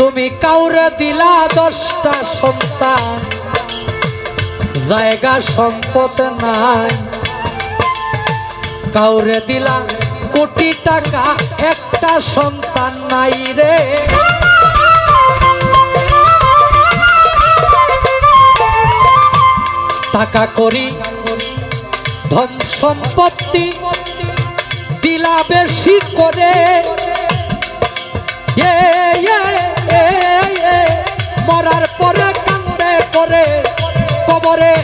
তুমি কাউরে দিলা 10টা সন্তান, জায়গা সম্পদ নাই। কাউরে দিলা কোটি টাকা, একটা সন্তান নাই রে। টাকা করি ধন সম্পত্তি দিলা বেশি করে, মরার পরে কান্দে করে কবরে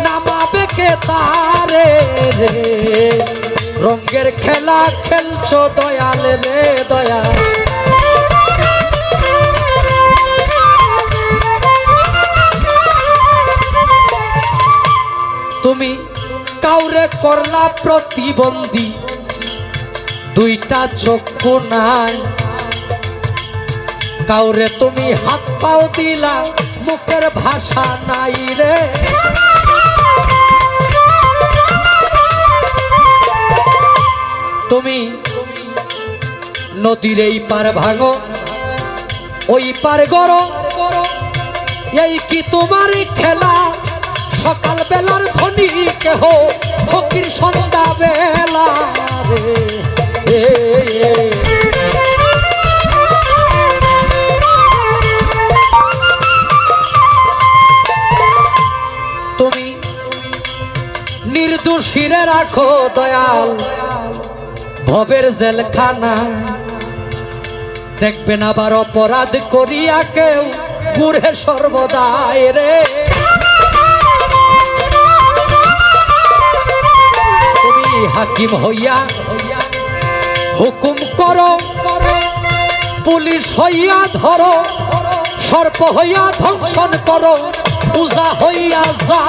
নামাবে কে তারে রে। রঙের খেলা খেলছো দয়াল রে দয়াল। তুমি কাউরে করলা প্রতিবন্ধী, 2টা চক্ষু নাই। কাউরে তুমি হাত পাও দিলা, মুখের ভাষা নাই রে। তুমি নদীর এই পার ভাঙো, ওই পার গড়ো, এই কি তোমার খেলা? সকাল বেলার ধনী কেহ, ফকির সন্ধ্যা বেলা রে। তুমি নির্দোষীরে রাখো দয়াল ভবের জেলখানা। দেখবেন আবার অপরাধ করিয়া কেউ ঘুরে সর্বদাই রে। তুমি হাকিম হইয়া হুকুম করো, পুলিশ হইয়া ধরো, সর্প হইয়া ধ্বংসন করো, পূজা হইয়া যা